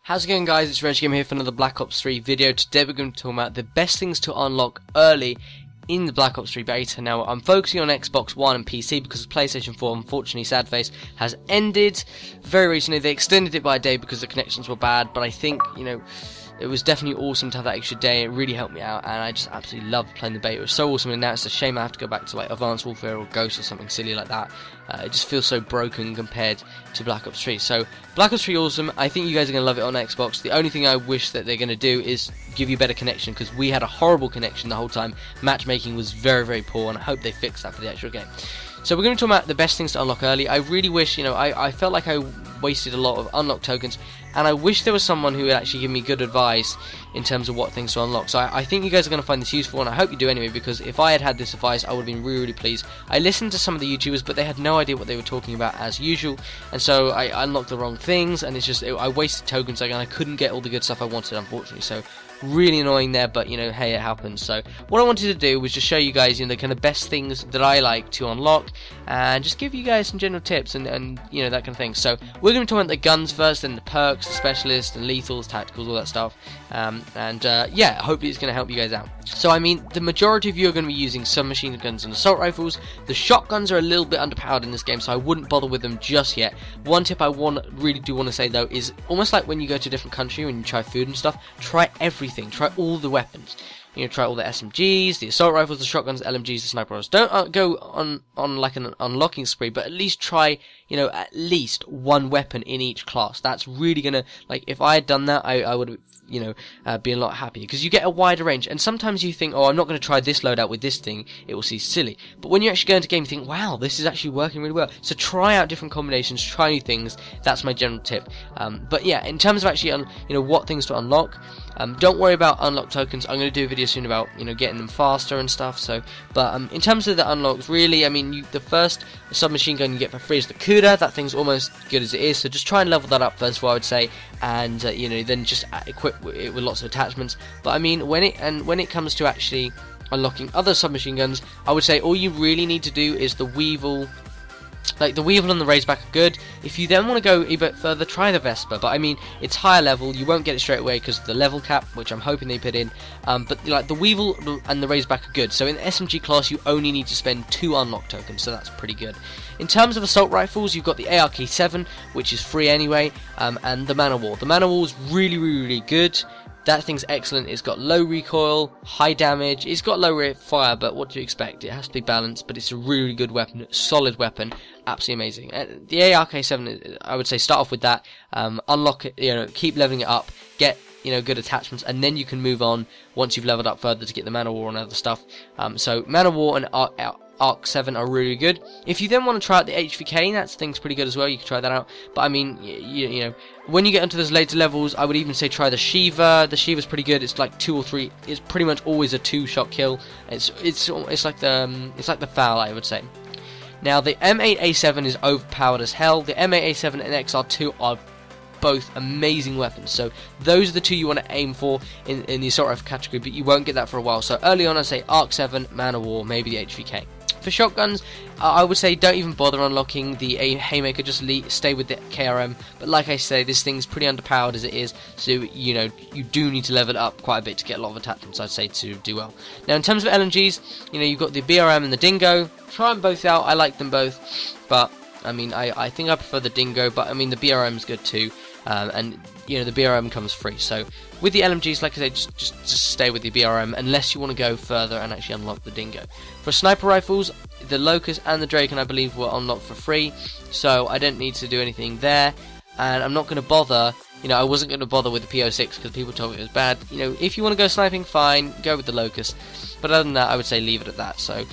How's it going, guys? It's RegGame here for another Black Ops 3 video. Today we're going to talk about the best things to unlock early in the Black Ops 3 beta. Now, I'm focusing on Xbox One and PC because PlayStation 4, unfortunately, sad face, has ended very recently. They extended it by a day because the connections were bad, but I think, it was definitely awesome to have that extra day. It really helped me out, and I just absolutely loved playing the beta. It was so awesome, and now it's a shame I have to go back to like Advanced Warfare or Ghost or something silly like that. It just feels so broken compared to Black Ops 3. So, Black Ops 3 awesome. I think you guys are going to love it on Xbox. The only thing I wish that they're going to do is give you better connection, because we had a horrible connection the whole time. Matchmaking was very, very poor, and I hope they fix that for the actual game. So we're going to talk about the best things to unlock early. I really wish, I felt like I wasted a lot of unlock tokens, and I wish there was someone who would actually give me good advice in terms of what things to unlock. So I think you guys are going to find this useful, and I hope you do anyway, because if I had had this advice, I would have been really, really pleased. I listened to some of the YouTubers, but they had no idea what they were talking about as usual, and so I unlocked the wrong things, and I wasted tokens, and I couldn't get all the good stuff I wanted, unfortunately. So really annoying there, but hey, it happens. So what I wanted to do was just show you guys the kind of best things that I like to unlock, and just give you guys some general tips and that kind of thing. So we're going to talk about the guns first, then the perks, the specialists, and lethals, tacticals, all that stuff, yeah, hopefully it's going to help you guys out. So I mean, the majority of you are going to be using submachine guns and assault rifles. The shotguns are a little bit underpowered in this game, so I wouldn't bother with them just yet. One tip I really do want to say though is almost like when you go to a different country, when you try food and stuff, try everything, try all the weapons. Try all the SMGs, the assault rifles, the shotguns, the LMGs, the sniper rifles. Don't go on like an unlocking spree, but at least try, at least one weapon in each class. That's really gonna, like, if I had done that, I would have, be a lot happier, because you get a wider range. And sometimes you think, oh, I'm not going to try this loadout with this thing, it will seem silly. But when you actually go into game, you think, wow, this is actually working really well. So try out different combinations, try new things. That's my general tip. But yeah, in terms of actually, what things to unlock, don't worry about unlock tokens. I'm going to do a video soon about, getting them faster and stuff. So, but in terms of the unlocks, really, I mean, the first submachine gun you get for free is the Cuda. That thing's almost good as it is. So just try and level that up first of all, I would say, and then just equip it with lots of attachments. But I mean, when it comes to actually unlocking other submachine guns, I would say all you really need to do is the Weevil. Like, the Weevil and the Razorback are good. If you then want to go a bit further, try the Vespa. But I mean, it's higher level. You won't get it straight away because of the level cap, which I'm hoping they put in. But like the Weevil and the Razorback are good. So in the SMG class, you only need to spend 2 unlock tokens. So that's pretty good. In terms of assault rifles, you've got the ARK-7, which is free anyway, and the Man of War. The Man of War is really, really, really good. That thing's excellent. It's got low recoil, high damage. It's got low rate of fire, but what do you expect? It has to be balanced, but it's a really good weapon, solid weapon, absolutely amazing. The ARK-7, I would say, start off with that, unlock it, keep leveling it up, get good attachments, and then you can move on once you've leveled up further to get the Man of War and other stuff. So Man of War and ARK-7 are really good. If you then want to try out the HVK, that thing's pretty good as well. You can try that out. But I mean, when you get into those later levels, I would even say try the Shiva. The Shiva's pretty good. It's like 2 or 3. It's pretty much always a 2-shot kill. It's like the FAL, I would say. Now the M8A7 is overpowered as hell. The M8A7 and XR2 are both amazing weapons, so those are the 2 you want to aim for in the assault rifle category, but you won't get that for a while. So early on, I'd say ARK-7, Man of War, maybe the HVK. For shotguns, I would say don't even bother unlocking the Haymaker, just stay with the KRM. But like I say, this thing's pretty underpowered as it is, so you do need to level it up quite a bit to get a lot of attachments, I'd say, to do well. Now in terms of LMGs, you've got the BRM and the Dingo. Try them both out. I like them both, but I mean, I think I prefer the Dingo, but I mean the BRM is good too, and the BRM comes free. So with the LMGs, like I say, just stay with the BRM unless you want to go further and actually unlock the Dingo. For sniper rifles, the Locust and the Draken, I believe, were unlocked for free, so I don't need to do anything there, and I'm not going to bother. I wasn't going to bother with the P06 because people told me it was bad. If you want to go sniping, fine, go with the Locust. But other than that, I would say leave it at that. So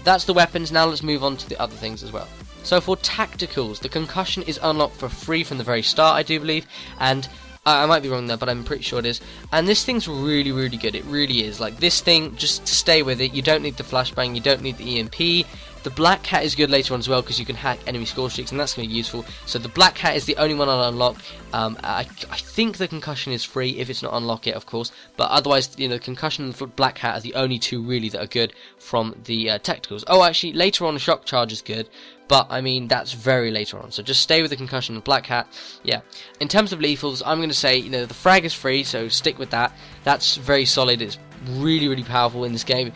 that's the weapons. Now let's move on to the other things as well. So for tacticals, the Concussion is unlocked for free from the very start, I do believe, and I might be wrong there, but I'm pretty sure it is. And this thing's really, really good. It really is. Like, this thing, just stay with it. You don't need the flashbang, you don't need the EMP, The black hat is good later on as well because you can hack enemy score streaks, and that's going to be useful. So the black hat is the only one I'll unlock. I think the concussion is free if it's not unlocked yet, of course, but otherwise, you know, the concussion and the black hat are the only two really that are good from the tacticals. Oh, actually, later on, shock charge is good, but I mean that's very later on. So just stay with the concussion and the black hat. Yeah. In terms of lethals, I'm going to say, you know, the frag is free, so stick with that. That's very solid. It's really powerful in this game.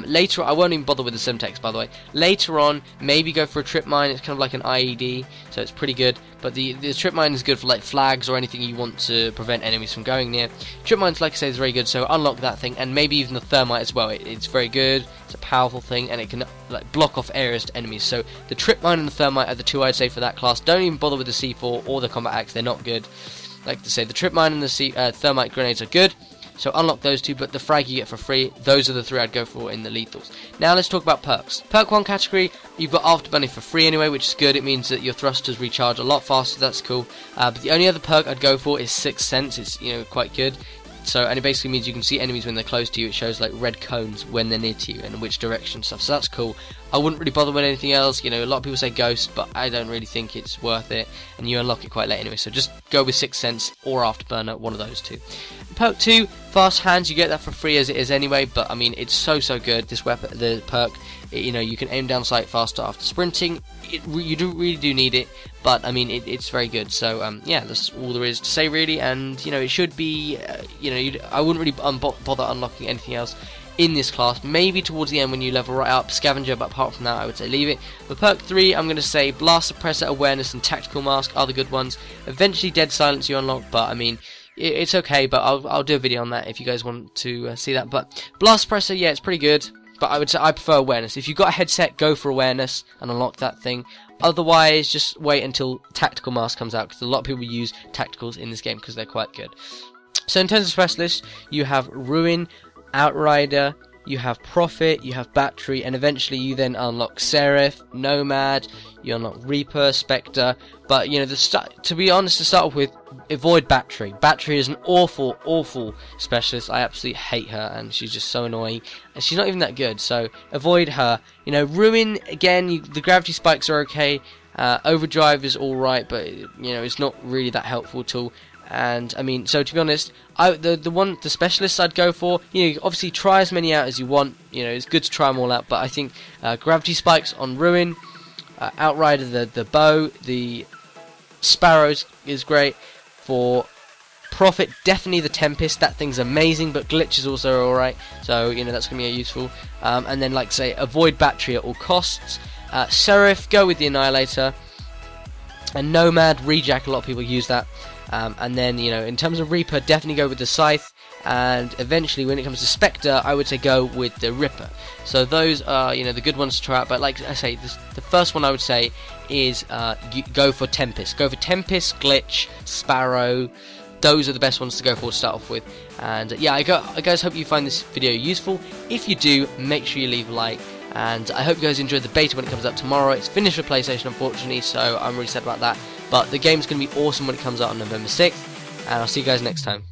Later, I won't even bother with the Semtex, by the way. Later on, maybe go for a trip mine. It's kind of like an IED, so it's pretty good. But the trip mine is good for like flags or anything you want to prevent enemies from going near. Trip mines, like I say, is very good. So unlock that thing, and maybe even the thermite as well. It's very good. It's a powerful thing, and it can like block off areas to enemies. So the trip mine and the thermite are the two I'd say for that class. Don't even bother with the C4 or the combat axe. They're not good. Like to say, the trip mine and the thermite grenades are good. So unlock those two, but the frag you get for free. Those are the three I'd go for in the lethals. Now let's talk about perks. Perk 1 category, you've got Afterburner for free anyway, which is good. It means that your thrusters recharge a lot faster. That's cool. But the only other perk I'd go for is Sixth Sense. It's, you know, quite good. So, and it basically means you can see enemies when they're close to you. It shows like red cones when they're near to you and which direction stuff. So that's cool. I wouldn't really bother with anything else. You know, a lot of people say Ghost, but I don't really think it's worth it. And you unlock it quite late anyway. So just go with Sixth Sense or Afterburner, one of those two. Perk 2, Fast Hands. You get that for free as it is anyway. But I mean, it's so good. This weapon, the perk. You know, you can aim down sight faster after sprinting. You really do need it, but I mean, it's very good. So yeah, that's all there is to say really. And you know, it should be. You know, I wouldn't really bother unlocking anything else in this class. Maybe towards the end when you level right up Scavenger, but apart from that, I would say leave it. For perk 3, I'm going to say Blast Suppressor, Awareness, and Tactical Mask are the good ones. Eventually, Dead Silence you unlock, but I mean, it's okay. But I'll do a video on that if you guys want to see that. But Blast Suppressor, yeah, it's pretty good. But I would say I prefer Awareness. If you've got a headset, go for Awareness and unlock that thing. Otherwise, just wait until Tactical Mask comes out, because a lot of people use Tacticals in this game because they're quite good. So in terms of Specialists, you have Ruin, Outrider, you have Prophet, you have Battery, and eventually you then unlock Seraph, Nomad, you unlock Reaper, Spectre. But you know, to be honest, to start off with, avoid Battery. Battery is an awful specialist. I absolutely hate her, and she's just so annoying, and she's not even that good. So avoid her. You know, Ruin again. The gravity spikes are okay. Overdrive is all right, but you know, it's not really that helpful at all. And I mean, so to be honest, the specialists I'd go for, you know, obviously try as many out as you want. You know, it's good to try them all out, but I think gravity spikes on Ruin, Outrider, the bow, the Sparrows is great. For Prophet, definitely the Tempest. That thing's amazing, but glitches also are alright. So you know, that's gonna be useful. And then, like say, avoid Battery at all costs. Seraph, go with the Annihilator. And Nomad, Rejack, a lot of people use that. And then, you know, in terms of Reaper, definitely go with the Scythe. And eventually, when it comes to Spectre, I would say go with the Ripper. So those are, you know, the good ones to try out. But like I say, the first one I would say is go for Tempest. Go for Tempest, Glitch, Sparrow. Those are the best ones to go for to start off with. And yeah, I guys hope you find this video useful. If you do, make sure you leave a like. And I hope you guys enjoyed the beta when it comes out tomorrow. It's finished for PlayStation, unfortunately, so I'm really sad about that. But the game's going to be awesome when it comes out on November 6th. And I'll see you guys next time.